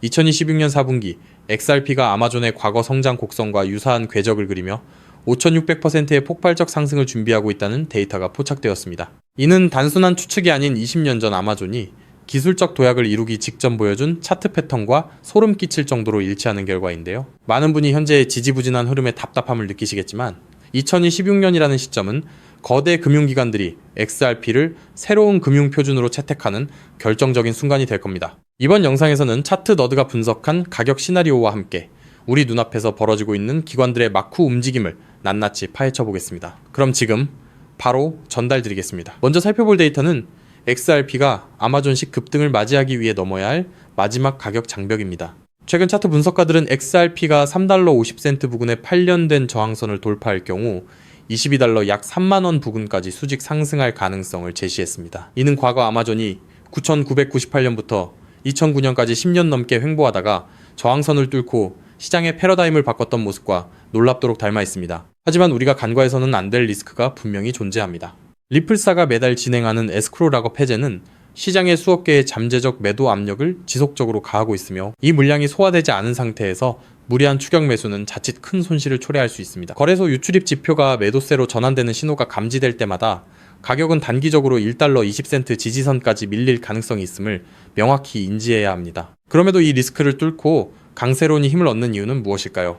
2026년 4분기 XRP가 아마존의 과거 성장 곡선과 유사한 궤적을 그리며 5,600%의 폭발적 상승을 준비하고 있다는 데이터가 포착되었습니다. 이는 단순한 추측이 아닌 20년 전 아마존이 기술적 도약을 이루기 직전 보여준 차트 패턴과 소름 끼칠 정도로 일치하는 결과인데요. 많은 분이 현재의 지지부진한 흐름에 답답함을 느끼시겠지만 2026년이라는 시점은 거대 금융기관들이 XRP를 새로운 금융표준으로 채택하는 결정적인 순간이 될 겁니다. 이번 영상에서는 차트 너드가 분석한 가격 시나리오와 함께 우리 눈앞에서 벌어지고 있는 기관들의 막후 움직임을 낱낱이 파헤쳐 보겠습니다. 그럼 지금 바로 전달드리겠습니다. 먼저 살펴볼 데이터는 XRP가 아마존식 급등을 맞이하기 위해 넘어야 할 마지막 가격 장벽입니다. 최근 차트 분석가들은 XRP가 3달러 50센트 부근의 8년 된 저항선을 돌파할 경우 22달러 약 3만원 부근까지 수직 상승할 가능성을 제시했습니다. 이는 과거 아마존이 9,998년부터 2009년까지 10년 넘게 횡보하다가 저항선을 뚫고 시장의 패러다임을 바꿨던 모습과 놀랍도록 닮아 있습니다. 하지만 우리가 간과해서는 안 될 리스크가 분명히 존재합니다. 리플사가 매달 진행하는 에스크로 락업 해제는 시장의 수억 개의 잠재적 매도 압력을 지속적으로 가하고 있으며 이 물량이 소화되지 않은 상태에서 무리한 추격 매수는 자칫 큰 손실을 초래할 수 있습니다. 거래소 유출입 지표가 매도세로 전환되는 신호가 감지될 때마다 가격은 단기적으로 1달러 20센트 지지선까지 밀릴 가능성이 있음을 명확히 인지해야 합니다. 그럼에도 이 리스크를 뚫고 강세론이 힘을 얻는 이유는 무엇일까요?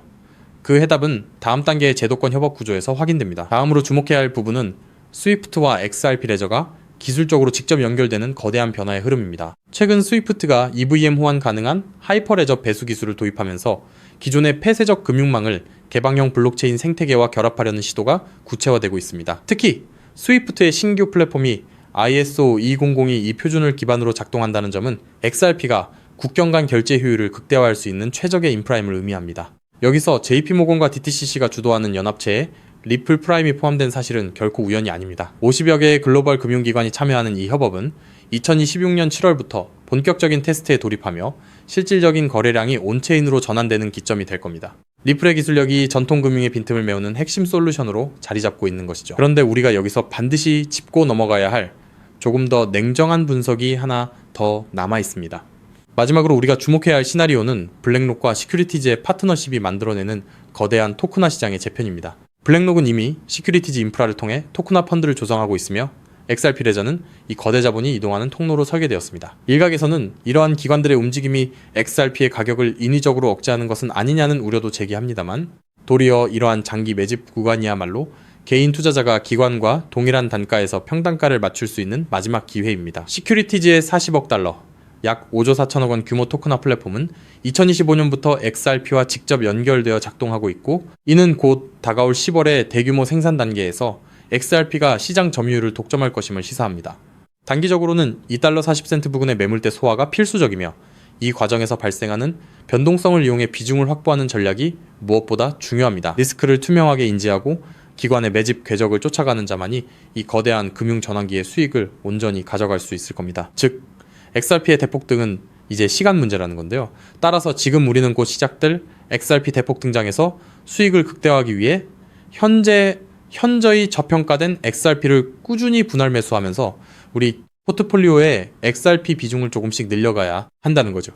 그 해답은 다음 단계의 제도권 협업 구조에서 확인됩니다. 다음으로 주목해야 할 부분은 스위프트와 XRP 레저가 기술적으로 직접 연결되는 거대한 변화의 흐름입니다. 최근 스위프트가 EVM 호환 가능한 하이퍼레저 배수 기술을 도입하면서 기존의 폐쇄적 금융망을 개방형 블록체인 생태계와 결합하려는 시도가 구체화되고 있습니다. 특히 스위프트의 신규 플랫폼이 ISO 20022 표준을 기반으로 작동한다는 점은 XRP가 국경 간 결제 효율을 극대화할 수 있는 최적의 인프라임을 의미합니다. 여기서 JP모건과 DTCC가 주도하는 연합체에 리플 프라임이 포함된 사실은 결코 우연이 아닙니다. 50여 개의 글로벌 금융기관이 참여하는 이 협업은 2026년 7월부터 본격적인 테스트에 돌입하며 실질적인 거래량이 온체인으로 전환되는 기점이 될 겁니다. 리플의 기술력이 전통 금융의 빈틈을 메우는 핵심 솔루션으로 자리 잡고 있는 것이죠. 그런데 우리가 여기서 반드시 짚고 넘어가야 할 조금 더 냉정한 분석이 하나 더 남아 있습니다. 마지막으로 우리가 주목해야 할 시나리오는 블랙록과 시큐리티즈의 파트너십이 만들어내는 거대한 토크나 시장의 재편입니다. 블랙록은 이미 시큐리티즈 인프라를 통해 토크나 펀드를 조성하고 있으며 XRP 레저는 이 거대 자본이 이동하는 통로로 설계되었습니다. 일각에서는 이러한 기관들의 움직임이 XRP의 가격을 인위적으로 억제하는 것은 아니냐는 우려도 제기합니다만 도리어 이러한 장기 매집 구간이야말로 개인 투자자가 기관과 동일한 단가에서 평단가를 맞출 수 있는 마지막 기회입니다. 시큐리티즈의 40억 달러 약 5조 4천억 원 규모 토크나 플랫폼은 2025년부터 XRP와 직접 연결되어 작동하고 있고 이는 곧 다가올 10월의 대규모 생산 단계에서 XRP가 시장 점유율을 독점할 것임을 시사합니다. 단기적으로는 2달러 40센트 부근의 매물대 소화가 필수적이며 이 과정에서 발생하는 변동성을 이용해 비중을 확보하는 전략이 무엇보다 중요합니다. 리스크를 투명하게 인지하고 기관의 매집 궤적을 쫓아가는 자만이 이 거대한 금융 전환기의 수익을 온전히 가져갈 수 있을 겁니다. 즉 XRP의 대폭등은 이제 시간 문제라는 건데요. 따라서 지금 우리는 곧 시작될 XRP 대폭 등장에서 수익을 극대화하기 위해 현저히 저평가된 XRP를 꾸준히 분할 매수하면서 우리 포트폴리오에 XRP 비중을 조금씩 늘려가야 한다는 거죠.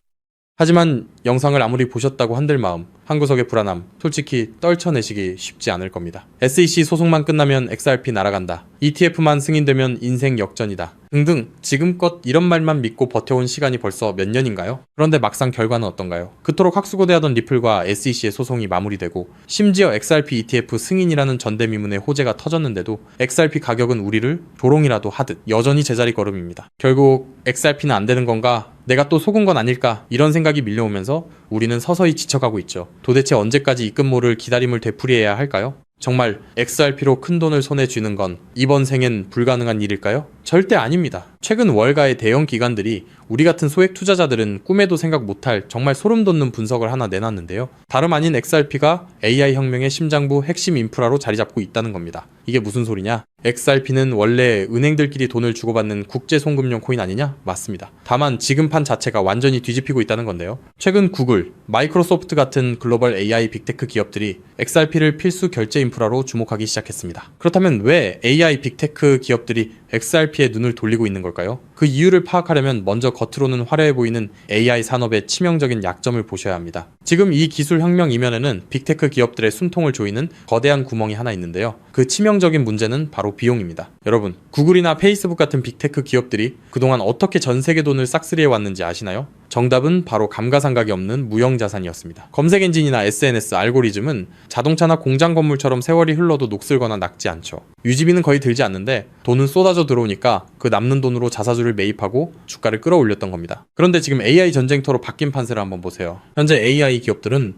하지만 영상을 아무리 보셨다고 한들 마음, 한 구석의 불안함, 솔직히 떨쳐내시기 쉽지 않을 겁니다. SEC 소송만 끝나면 XRP 날아간다. ETF만 승인되면 인생 역전이다. 등등 지금껏 이런 말만 믿고 버텨온 시간이 벌써 몇 년인가요? 그런데 막상 결과는 어떤가요? 그토록 학수고대하던 리플과 SEC의 소송이 마무리되고 심지어 XRP ETF 승인이라는 전대미문의 호재가 터졌는데도 XRP 가격은 우리를 조롱이라도 하듯 여전히 제자리 걸음입니다. 결국 XRP는 안 되는 건가? 내가 또 속은 건 아닐까? 이런 생각이 밀려오면서 우리는 서서히 지쳐가고 있죠. 도대체 언제까지 입금모를 기다림을 되풀이해야 할까요? 정말 XRP로 큰돈을 손에 쥐는 건 이번 생엔 불가능한 일일까요? 절대 아닙니다. 최근 월가의 대형 기관들이 우리 같은 소액 투자자들은 꿈에도 생각 못할 정말 소름 돋는 분석을 하나 내놨는데요. 다름 아닌 XRP가 AI 혁명의 심장부 핵심 인프라로 자리 잡고 있다는 겁니다. 이게 무슨 소리냐? XRP는 원래 은행들끼리 돈을 주고받는 국제 송금용 코인 아니냐? 맞습니다. 다만 지금 판 자체가 완전히 뒤집히고 있다는 건데요. 최근 구글, 마이크로소프트 같은 글로벌 AI 빅테크 기업들이 XRP를 필수 결제 인프라로 주목하기 시작했습니다. 그렇다면 왜 AI 빅테크 기업들이 XRP에 눈을 돌리고 있는 걸까요? 그 이유를 파악하려면 먼저 겉으로는 화려해 보이는 AI 산업의 치명적인 약점을 보셔야 합니다. 지금 이 기술 혁명 이면에는 빅테크 기업들의 숨통을 조이는 거대한 구멍이 하나 있는데요. 그 치명적인 문제는 바로 비용입니다. 여러분, 구글이나 페이스북 같은 빅테크 기업들이 그동안 어떻게 전 세계 돈을 싹쓸이해 왔는지 아시나요? 정답은 바로 감가상각이 없는 무형자산이었습니다. 검색 엔진이나 SNS, 알고리즘은 자동차나 공장 건물처럼 세월이 흘러도 녹슬거나 낡지 않죠. 유지비는 거의 들지 않는데 돈은 쏟아져 들어오니까 그 남는 돈으로 자사주를 매입하고 주가를 끌어올렸던 겁니다. 그런데 지금 AI 전쟁터로 바뀐 판세를 한번 보세요. 현재 AI 기업들은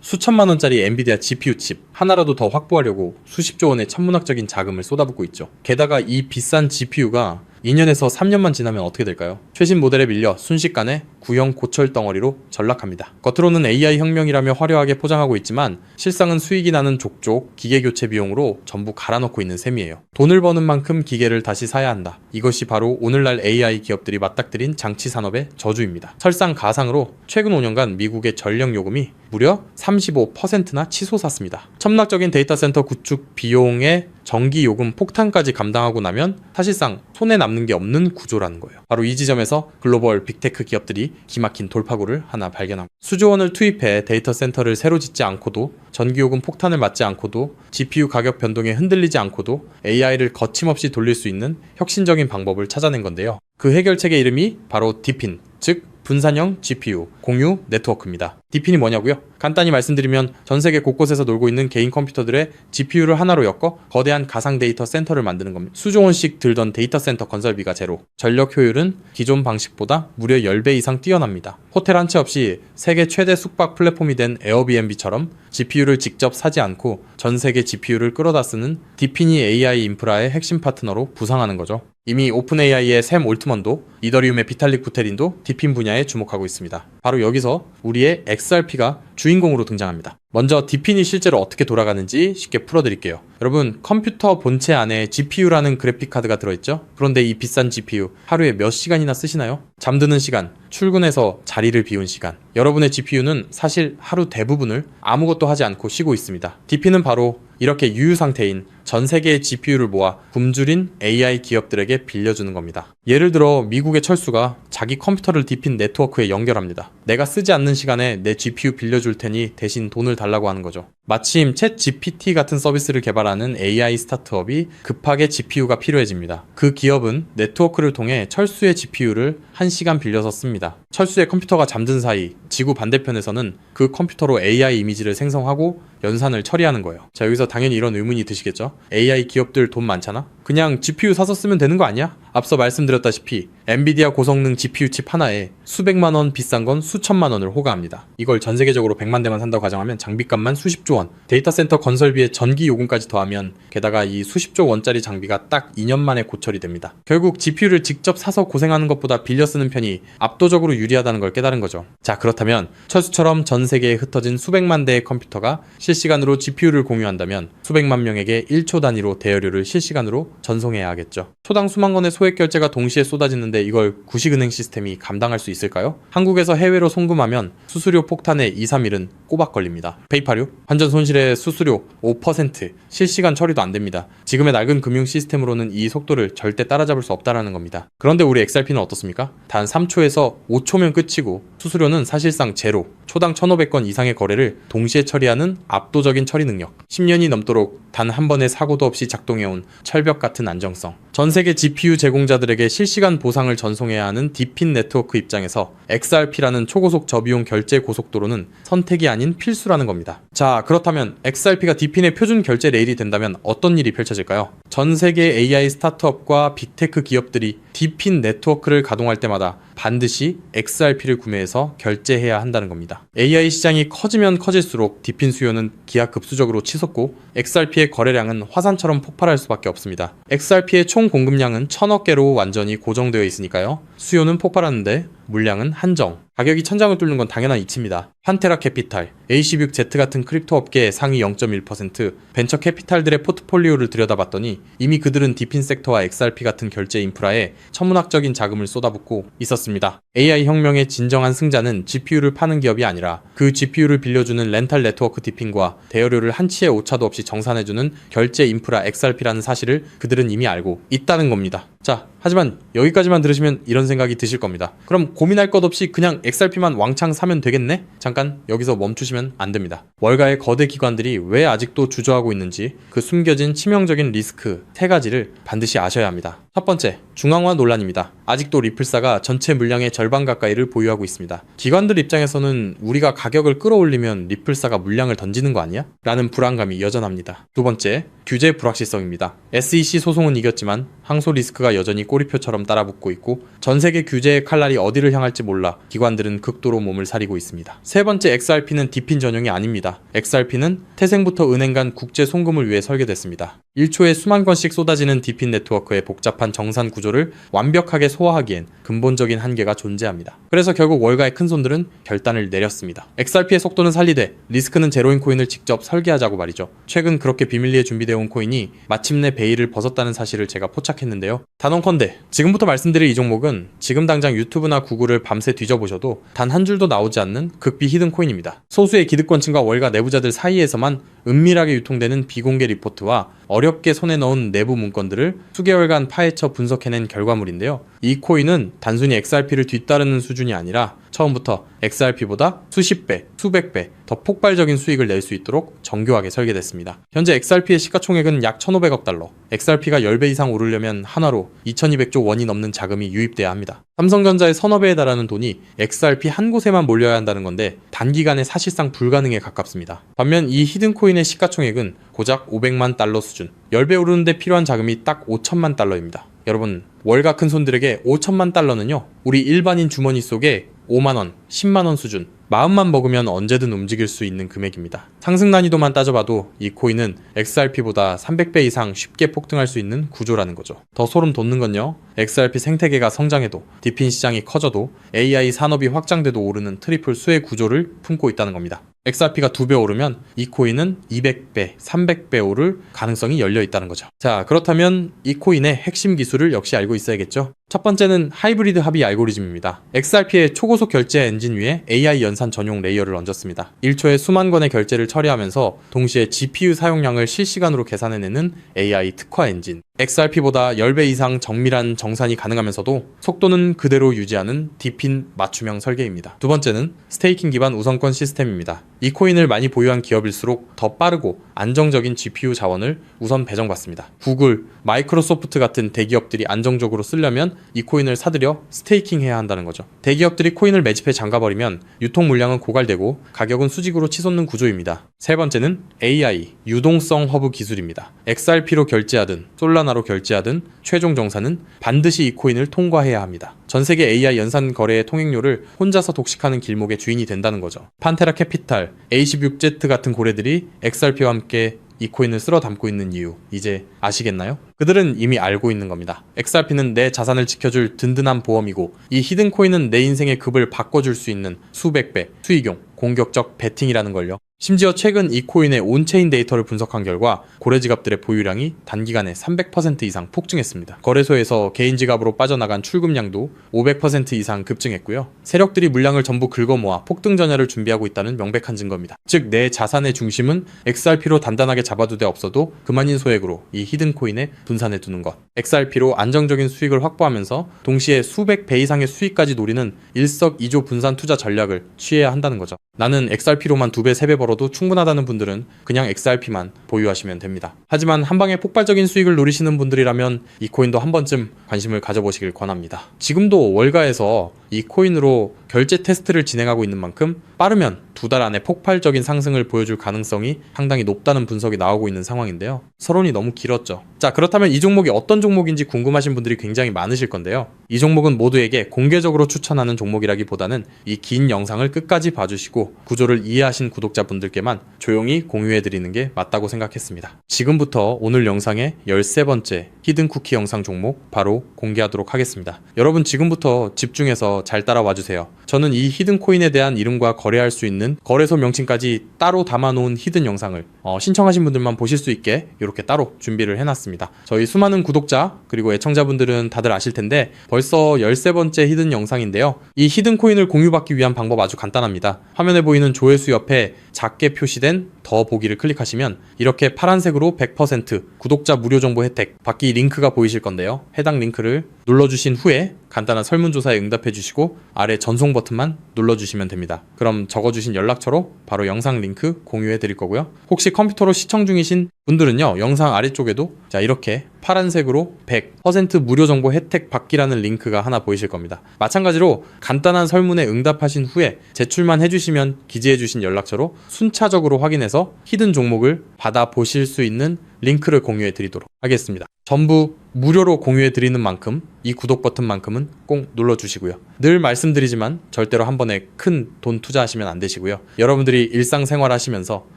수천만 원짜리 엔비디아 GPU 칩 하나라도 더 확보하려고 수십조 원의 천문학적인 자금을 쏟아붓고 있죠. 게다가 이 비싼 GPU가 2년에서 3년만 지나면 어떻게 될까요? 최신 모델에 밀려 순식간에 구형 고철 덩어리로 전락합니다. 겉으로는 AI 혁명이라며 화려하게 포장하고 있지만 실상은 수익이 나는 족족 기계 교체 비용으로 전부 갈아넣고 있는 셈이에요. 돈을 버는 만큼 기계를 다시 사야 한다. 이것이 바로 오늘날 AI 기업들이 맞닥뜨린 장치 산업의 저주입니다. 설상가상으로 최근 5년간 미국의 전력 요금이 무려 35%나 치솟았습니다. 첨락적인 데이터 센터 구축 비용의 전기 요금 폭탄까지 감당하고 나면 사실상 손에 남는 게 없는 구조라는 거예요. 바로 이 지점에서 글로벌 빅테크 기업들이 기막힌 돌파구를 하나 발견합니다. 수조 원을 투입해 데이터 센터를 새로 짓지 않고도 전기 요금 폭탄을 맞지 않고도 GPU 가격 변동에 흔들리지 않고도 AI를 거침없이 돌릴 수 있는 혁신적인 방법을 찾아낸 건데요. 그 해결책의 이름이 바로 DePIN, 즉 분산형 GPU 공유 네트워크입니다. DePIN이 뭐냐고요? 간단히 말씀드리면 전 세계 곳곳에서 놀고 있는 개인 컴퓨터들의 GPU를 하나로 엮어 거대한 가상 데이터 센터를 만드는 겁니다. 수조 원씩 들던 데이터 센터 건설비가 제로. 전력 효율은 기존 방식보다 무려 10배 이상 뛰어납니다. 호텔 한 채 없이 세계 최대 숙박 플랫폼이 된 에어비앤비처럼 GPU를 직접 사지 않고 전 세계 GPU를 끌어다 쓰는 DePIN이 AI 인프라의 핵심 파트너로 부상하는 거죠. 이미 오픈AI의 샘 올트먼도 이더리움의 비탈릭 부테린도 DePIN 분야에 주목하고 있습니다. 바로 여기서 우리의 XRP가 주인공으로 등장합니다. 먼저 DePIN이 실제로 어떻게 돌아가는지 쉽게 풀어드릴게요. 여러분, 컴퓨터 본체 안에 GPU라는 그래픽카드가 들어있죠? 그런데 이 비싼 GPU 하루에 몇 시간이나 쓰시나요? 잠드는 시간, 출근해서 자리를 비운 시간. 여러분의 GPU는 사실 하루 대부분을 아무것도 하지 않고 쉬고 있습니다. DePIN은 바로 이렇게 유유 상태인 전 세계의 GPU를 모아 굶주린 AI 기업들에게 빌려주는 겁니다. 예를 들어 미국의 철수가 자기 컴퓨터를 DePIN 네트워크에 연결합니다. 내가 쓰지 않는 시간에 내 GPU 빌려줄 테니 대신 돈을 달라고 하는 거죠. 마침 챗GPT 같은 서비스를 개발하는 AI 스타트업이 급하게 GPU가 필요해집니다. 그 기업은 네트워크를 통해 철수의 GPU를 1시간 빌려서 씁니다. 철수의 컴퓨터가 잠든 사이 지구 반대편에서는 그 컴퓨터로 AI 이미지를 생성하고 연산을 처리하는 거예요. 자, 여기서 당연히 이런 의문이 드시겠죠? AI 기업들 돈 많잖아? 그냥 GPU 사서 쓰면 되는 거 아니야? 앞서 말씀드렸다시피 엔비디아 고성능 GPU 칩 하나에 수백만 원, 비싼 건 수천만 원을 호가합니다. 이걸 전 세계적으로 100만 대만 산다고 가정하면 장비값만 수십조 원, 데이터 센터 건설비에 전기 요금까지 더하면 게다가 이 수십조 원짜리 장비가 딱 2년 만에 고철이 됩니다. 결국 GPU를 직접 사서 고생하는 것보다 빌려 쓰는 편이 압도적으로 유리하다는 걸 깨달은 거죠. 자, 그렇다면 철수처럼 전 세계에 흩어진 수백만 대의 컴퓨터가 실시간으로 GPU를 공유한다면 수백만 명에게 1초 단위로 대여료를 실시간으로 전송해야 하겠죠. 초당 수만 건의 소액 결제가 동시에 쏟아지는데 이걸 구식은행 시스템이 감당할 수 있을까요? 한국에서 해외로 송금하면 수수료 폭탄에 2, 3일은 꼬박 걸립니다. 페이팔요? 환전 손실의 수수료 5%, 실시간 처리도 안 됩니다. 지금의 낡은 금융 시스템으로는 이 속도를 절대 따라잡을 수 없다는 겁니다. 그런데 우리 XRP는 어떻습니까? 단 3초에서 5초면 끝이고 수수료는 사실상 제로, 초당 1,500건 이상의 거래를 동시에 처리하는 압도적인 처리 능력, 10년이 넘도록 단 한 번의 사고도 없이 작동해온 철벽 같은 안정성. 전 세계 GPU 제공자들에게 실시간 보상을 전송해야 하는 DePIN 네트워크 입장에서 XRP라는 초고속 저비용 결제 고속도로는 선택이 아닌 필수라는 겁니다. 자, 그렇다면 XRP가 DePIN의 표준 결제 레일이 된다면 어떤 일이 펼쳐질까요? 전 세계 AI 스타트업과 빅테크 기업들이 DePIN 네트워크를 가동할 때마다 반드시 XRP를 구매해서 결제해야 한다는 겁니다. AI 시장이 커지면 커질수록 DePIN 수요는 기하급수적으로 치솟고 XRP의 거래량은 화산처럼 폭발할 수밖에 없습니다. XRP의 총 공급량은 1,000억 개로 완전히 고정되어 있으니까요. 수요는 폭발하는데 물량은 한정. 가격이 천장을 뚫는 건 당연한 이치입니다. 판테라 캐피탈, A16Z 같은 크립토 업계의 상위 0.1%, 벤처 캐피탈들의 포트폴리오를 들여다봤더니 이미 그들은 디핀 섹터와 XRP 같은 결제 인프라에 천문학적인 자금을 쏟아붓고 있었습니다. AI 혁명의 진정한 승자는 GPU를 파는 기업이 아니라 그 GPU를 빌려주는 렌탈 네트워크 디핀과 대여료를 한치의 오차도 없이 정산해주는 결제 인프라 XRP라는 사실을 그들은 이미 알고 있다는 겁니다. 자, 하지만 여기까지만 들으시면 이런 생각이 드실 겁니다. 그럼 고민할 것 없이 그냥 XRP만 왕창 사면 되겠네? 잠깐 여기서 멈추시면 안 됩니다. 월가의 거대 기관들이 왜 아직도 주저하고 있는지 그 숨겨진 치명적인 리스크 3가지를 반드시 아셔야 합니다. 첫 번째, 중앙화 논란입니다. 아직도 리플사가 전체 물량의 절반 가까이를 보유하고 있습니다. 기관들 입장에서는 우리가 가격을 끌어올리면 리플사가 물량을 던지는 거 아니야? 라는 불안감이 여전합니다. 두 번째, 규제 불확실성입니다. SEC 소송은 이겼지만 항소 리스크가 여전히 꼬리표처럼 따라붙고 있고 전 세계 규제의 칼날이 어디를 향할지 몰라 기관들은 극도로 몸을 사리고 있습니다. 세 번째, XRP는 디핀 전용이 아닙니다. XRP는 태생부터 은행 간 국제 송금을 위해 설계됐습니다. 1초에 수만 건씩 쏟아지는 디핀 네트워크의 복잡한 정산 구조를 완벽하게 소화하기엔 근본적인 한계가 존재합니다. 그래서 결국 월가의 큰손들은 결단을 내렸습니다. XRP의 속도는 살리되 리스크는 제로인 코인을 직접 설계하자고 말이죠. 최근 그렇게 비밀리에 준비되어 온 코인이 마침내 베일을 벗었다는 사실을 제가 포착했는데요. 단언컨대 지금부터 말씀드릴 이 종목은 지금 당장 유튜브나 구글을 밤새 뒤져보셔도 단 한 줄도 나오지 않는 극비 히든 코인입니다. 소수의 기득권층과 월가 내부자들 사이에서만 은밀하게 유통되는 비공개 리포트와 어렵게 손에 넣은 내부 문건들을 수개월간 파헤쳐 분석해낸 결과물인데요. 이 코인은 단순히 XRP를 뒤따르는 수준이 아니라 처음부터 XRP보다 수십 배, 수백 배 더 폭발적인 수익을 낼 수 있도록 정교하게 설계됐습니다. 현재 XRP의 시가총액은 약 1,500억 달러, XRP가 10배 이상 오르려면 한화로 2,200조 원이 넘는 자금이 유입돼야 합니다. 삼성전자의 서너 배에 달하는 돈이 XRP 한 곳에만 몰려야 한다는 건데 단기간에 사실상 불가능에 가깝습니다. 반면 이 히든코인의 시가총액은 고작 500만 달러 수준, 10배 오르는데 필요한 자금이 딱 5천만 달러입니다. 여러분, 월가 큰손들에게 5천만 달러는요, 우리 일반인 주머니 속에 5만원, 10만원 수준, 마음만 먹으면 언제든 움직일 수 있는 금액입니다. 상승 난이도만 따져봐도 이 코인은 XRP보다 300배 이상 쉽게 폭등할 수 있는 구조라는 거죠. 더 소름 돋는 건요, XRP 생태계가 성장해도 디핀 시장이 커져도 AI 산업이 확장돼도 오르는 트리플 수의 구조를 품고 있다는 겁니다. XRP가 2배 오르면 이 코인은 200배, 300배 오를 가능성이 열려 있다는 거죠. 자, 그렇다면 이 코인의 핵심 기술을 역시 알고 있어야겠죠? 첫 번째는 하이브리드 합의 알고리즘입니다. XRP의 초고속 결제 엔진 위에 AI 연산 전용 레이어를 얹었습니다. 1초에 수만 건의 결제를 처리하면서 동시에 GPU 사용량을 실시간으로 계산해내는 AI 특화 엔진. XRP보다 10배 이상 정밀한 정산이 가능하면서도 속도는 그대로 유지하는 디핀 맞춤형 설계입니다. 두 번째는 스테이킹 기반 우선권 시스템입니다. 이 코인을 많이 보유한 기업일수록 더 빠르고 안정적인 GPU 자원을 우선 배정받습니다. 구글, 마이크로소프트 같은 대기업들이 안정적으로 쓰려면 이 코인을 사들여 스테이킹 해야 한다는 거죠. 대기업들이 코인을 매집해 잠가버리면 유통 물량은 고갈되고 가격은 수직으로 치솟는 구조입니다. 세 번째는 AI, 유동성 허브 기술입니다. XRP로 결제하든 솔라나로 결제하든 최종 정산은 반드시 이 코인을 통과해야 합니다. 전 세계 AI 연산 거래의 통행료를 혼자서 독식하는 길목의 주인이 된다는 거죠. 판테라 캐피탈, A16Z 같은 고래들이 XRP와 함께 이 코인을 쓸어 담고 있는 이유, 이제 아시겠나요? 그들은 이미 알고 있는 겁니다. XRP는 내 자산을 지켜줄 든든한 보험이고 이 히든 코인은 내 인생의 급을 바꿔줄 수 있는 수백 배, 수익용, 공격적 베팅이라는 걸요. 심지어 최근 이 코인의 온체인 데이터를 분석한 결과 고래 지갑들의 보유량이 단기간에 300% 이상 폭증했습니다. 거래소에서 개인 지갑으로 빠져나간 출금량도 500% 이상 급증했고요. 세력들이 물량을 전부 긁어모아 폭등 전야를 준비하고 있다는 명백한 증거입니다. 즉, 내 자산의 중심은 XRP로 단단하게 잡아두되 없어도 그만인 소액으로 이 히든 코인에 분산해 두는 것. XRP로 안정적인 수익을 확보하면서 동시에 수백 배 이상의 수익까지 노리는 일석이조 분산 투자 전략을 취해야 한다는 거죠. 나는 XRP로만 2배, 3배 벌어도 충분하다는 분들은 그냥 XRP만 보유하시면 됩니다. 하지만 한방에 폭발적인 수익을 노리시는 분들이라면 이 코인도 한 번쯤 관심을 가져보시길 권합니다. 지금도 월가에서 이 코인으로 결제 테스트를 진행하고 있는 만큼 빠르면 2달 안에 폭발적인 상승을 보여줄 가능성이 상당히 높다는 분석이 나오고 있는 상황인데요. 서론이 너무 길었죠. 자, 그렇다면 이 종목이 어떤 종목인지 궁금하신 분들이 굉장히 많으실 건데요. 이 종목은 모두에게 공개적으로 추천하는 종목이라기보다는 이 긴 영상을 끝까지 봐주시고 구조를 이해하신 구독자분들께만 조용히 공유해드리는 게 맞다고 생각했습니다. 지금부터 오늘 영상의 13번째 히든쿠키 영상 종목 바로 공개하도록 하겠습니다. 여러분 지금부터 집중해서 잘 따라와주세요. 저는 이 히든코인에 대한 이름과 거래할 수 있는 거래소 명칭까지 따로 담아놓은 히든 영상을 신청하신 분들만 보실 수 있게 이렇게 따로 준비를 해놨습니다. 저희 수많은 구독자 그리고 애청자분들은 다들 아실 텐데 벌써 13번째 히든 영상인데요. 이 히든코인을 공유받기 위한 방법 아주 간단합니다. 화면에 보이는 조회수 옆에 작게 표시된 더 보기를 클릭하시면 이렇게 파란색으로 100% 구독자 무료 정보 혜택 받기 링크가 보이실 건데요. 해당 링크를 눌러주신 후에 간단한 설문조사에 응답해 주시고 아래 전송 버튼만 눌러주시면 됩니다. 그럼 적어주신 연락처로 바로 영상 링크 공유해 드릴 거고요. 혹시 컴퓨터로 시청 중이신 분들은요, 영상 아래쪽에도 자 이렇게 파란색으로 100% 무료 정보 혜택 받기라는 링크가 하나 보이실 겁니다. 마찬가지로 간단한 설문에 응답하신 후에 제출만 해주시면 기재해주신 연락처로 순차적으로 확인해서 히든 종목을 받아보실 수 있는 링크를 공유해 드리도록 하겠습니다. 전부 무료로 공유해 드리는 만큼 이 구독 버튼만큼은 꼭 눌러주시고요. 늘 말씀드리지만 절대로 한 번에 큰 돈 투자하시면 안 되시고요. 여러분들이 일상생활 하시면서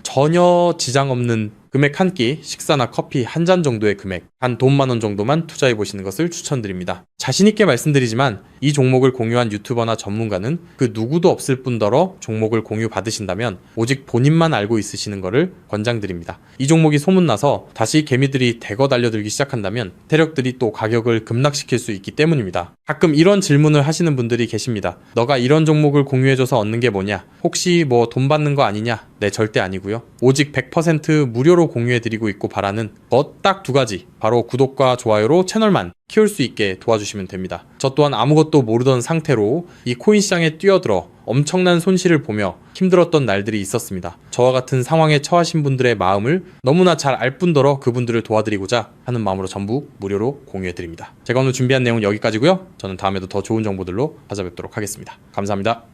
전혀 지장 없는 금액 한 끼, 식사나 커피 한 잔 정도의 금액, 한 돈 10,000원 정도만 투자해 보시는 것을 추천드립니다. 자신있게 말씀드리지만 이 종목을 공유한 유튜버나 전문가는 그 누구도 없을 뿐더러 종목을 공유 받으신다면 오직 본인만 알고 있으시는 것을 권장드립니다. 이 종목이 소문나서 다시 개미들이 대거 달려들기 시작한다면 세력들이 또 가격을 급락시킬 수 있기 때문입니다. 가끔 이런 질문을 하시는 분들이 계십니다. 너가 이런 종목을 공유해줘서 얻는 게 뭐냐? 혹시 뭐 돈 받는 거 아니냐? 네, 절대 아니고요. 오직 100% 무료로 공유해드리고 있고 바라는 것 딱 2가지, 바로 구독과 좋아요로 채널만 키울 수 있게 도와주시면 됩니다. 저 또한 아무것도 모르던 상태로 이 코인 시장에 뛰어들어 엄청난 손실을 보며 힘들었던 날들이 있었습니다. 저와 같은 상황에 처하신 분들의 마음을 너무나 잘 알 뿐더러 그분들을 도와드리고자 하는 마음으로 전부 무료로 공유해드립니다. 제가 오늘 준비한 내용은 여기까지고요. 저는 다음에도 더 좋은 정보들로 찾아뵙도록 하겠습니다. 감사합니다.